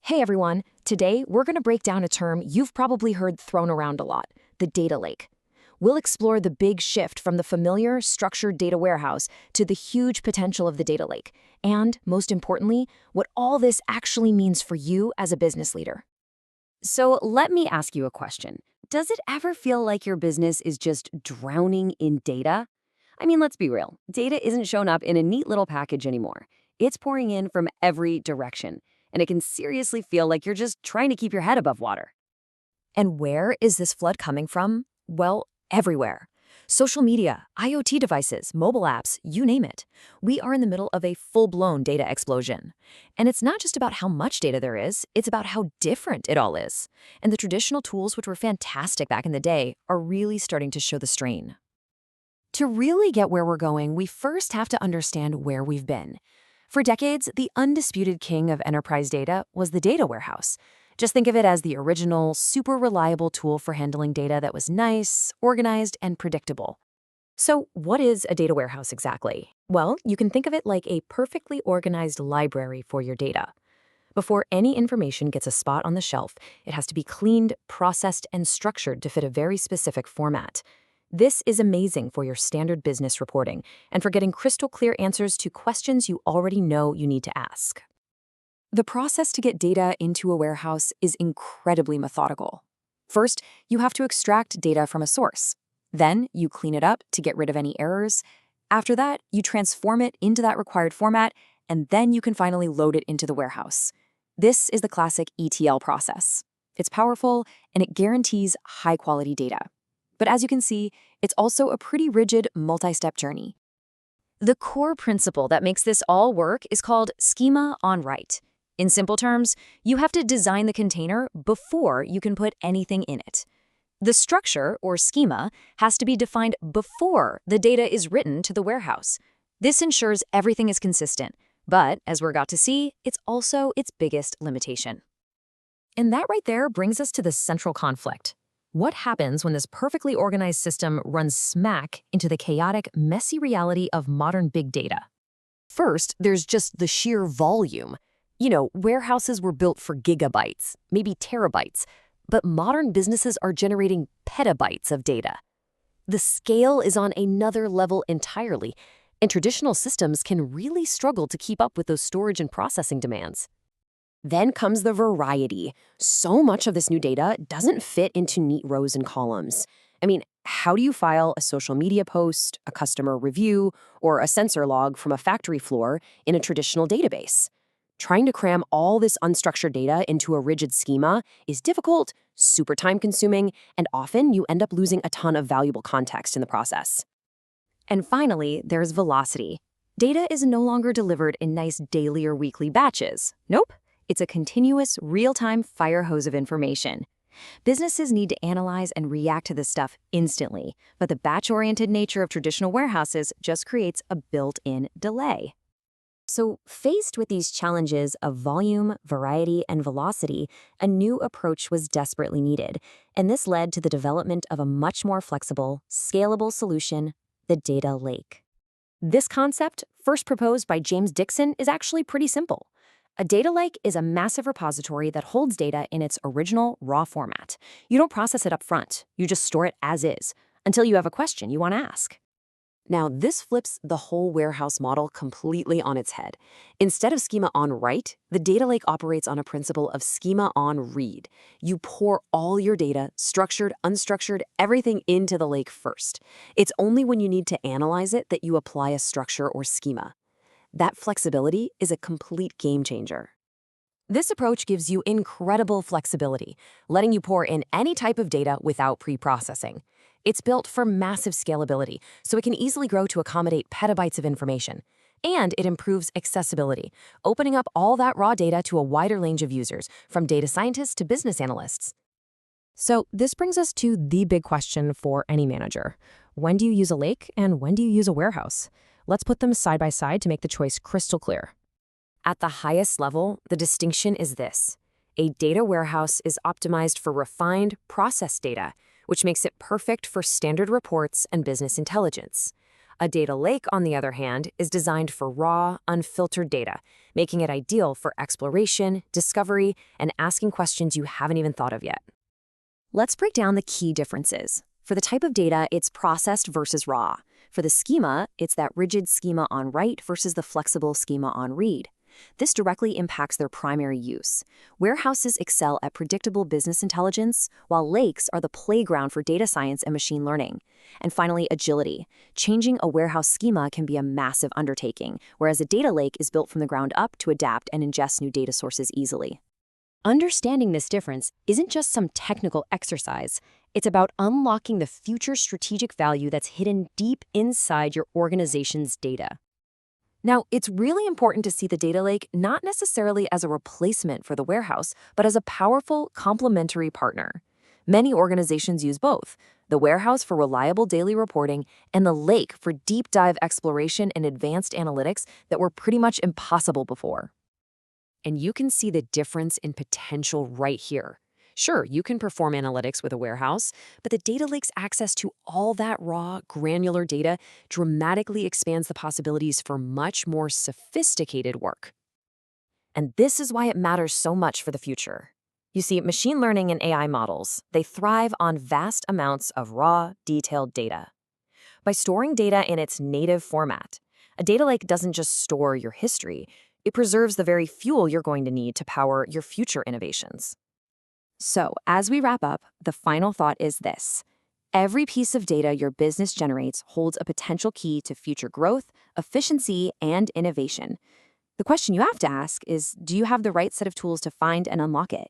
Hey everyone, today we're going to break down a term you've probably heard thrown around a lot, the data lake. We'll explore the big shift from the familiar, structured data warehouse to the huge potential of the data lake, and, most importantly, what all this actually means for you as a business leader. So let me ask you a question. Does it ever feel like your business is just drowning in data? I mean, let's be real. Data isn't shown up in a neat little package anymore. It's pouring in from every direction, and it can seriously feel like you're just trying to keep your head above water. And where is this flood coming from? Well, everywhere. Social media, IoT devices, mobile apps, you name it. We are in the middle of a full-blown data explosion. And it's not just about how much data there is, it's about how different it all is. And the traditional tools, which were fantastic back in the day, are really starting to show the strain. To really get where we're going, we first have to understand where we've been. For decades, the undisputed king of enterprise data was the data warehouse. Just think of it as the original, super reliable tool for handling data that was nice, organized, and predictable. So, what is a data warehouse exactly? Well, you can think of it like a perfectly organized library for your data. Before any information gets a spot on the shelf, it has to be cleaned, processed, and structured to fit a very specific format. This is amazing for your standard business reporting and for getting crystal clear answers to questions you already know you need to ask. The process to get data into a warehouse is incredibly methodical. First, you have to extract data from a source. Then, you clean it up to get rid of any errors. After that, you transform it into that required format, and then you can finally load it into the warehouse. This is the classic ETL process. It's powerful, and it guarantees high-quality data. But as you can see, it's also a pretty rigid, multi-step journey. The core principle that makes this all work is called schema on write. In simple terms, you have to design the container before you can put anything in it. The structure, or schema, has to be defined before the data is written to the warehouse. This ensures everything is consistent, but as we're about to see, it's also its biggest limitation. And that right there brings us to the central conflict. What happens when this perfectly organized system runs smack into the chaotic, messy reality of modern big data? First, there's just the sheer volume. Warehouses were built for gigabytes, maybe terabytes, but modern businesses are generating petabytes of data. The scale is on another level entirely, and traditional systems can really struggle to keep up with those storage and processing demands. Then comes the variety. So much of this new data doesn't fit into neat rows and columns. I mean, how do you file a social media post, a customer review, or a sensor log from a factory floor in a traditional database? Trying to cram all this unstructured data into a rigid schema is difficult, super time-consuming, and often you end up losing a ton of valuable context in the process. And finally, there's velocity. Data is no longer delivered in nice daily or weekly batches. Nope. It's a continuous, real-time fire hose of information. Businesses need to analyze and react to this stuff instantly, but the batch-oriented nature of traditional warehouses just creates a built-in delay. So, faced with these challenges of volume, variety, and velocity, a new approach was desperately needed, and this led to the development of a much more flexible, scalable solution, the data lake. This concept, first proposed by James Dixon, is actually pretty simple. A data lake is a massive repository that holds data in its original, raw format. You don't process it up front, you just store it as is, until you have a question you want to ask. Now, this flips the whole warehouse model completely on its head. Instead of schema on write, the data lake operates on a principle of schema on read. You pour all your data, structured, unstructured, everything into the lake first. It's only when you need to analyze it that you apply a structure or schema. That flexibility is a complete game changer. This approach gives you incredible flexibility, letting you pour in any type of data without pre-processing. It's built for massive scalability, so it can easily grow to accommodate petabytes of information. And it improves accessibility, opening up all that raw data to a wider range of users, from data scientists to business analysts. So this brings us to the big question for any manager. When do you use a lake and when do you use a warehouse? Let's put them side by side to make the choice crystal clear. At the highest level, the distinction is this. A data warehouse is optimized for refined, processed data, which makes it perfect for standard reports and business intelligence. A data lake, on the other hand, is designed for raw, unfiltered data, making it ideal for exploration, discovery, and asking questions you haven't even thought of yet. Let's break down the key differences. For the type of data, it's processed versus raw. For the schema, it's that rigid schema on write versus the flexible schema on read. This directly impacts their primary use. Warehouses excel at predictable business intelligence, while lakes are the playground for data science and machine learning. And finally, agility. Changing a warehouse schema can be a massive undertaking, whereas a data lake is built from the ground up to adapt and ingest new data sources easily. Understanding this difference isn't just some technical exercise. It's about unlocking the future strategic value that's hidden deep inside your organization's data. Now, it's really important to see the data lake not necessarily as a replacement for the warehouse, but as a powerful complementary partner. Many organizations use both, the warehouse for reliable daily reporting and the lake for deep dive exploration and advanced analytics that were pretty much impossible before. And you can see the difference in potential right here. Sure, you can perform analytics with a warehouse, but the data lake's access to all that raw, granular data dramatically expands the possibilities for much more sophisticated work. And this is why it matters so much for the future. You see, machine learning and AI models, they thrive on vast amounts of raw, detailed data. By storing data in its native format, a data lake doesn't just store your history, it preserves the very fuel you're going to need to power your future innovations. So, as we wrap up, the final thought is this. Every piece of data your business generates holds a potential key to future growth, efficiency, and innovation. The question you have to ask is, do you have the right set of tools to find and unlock it?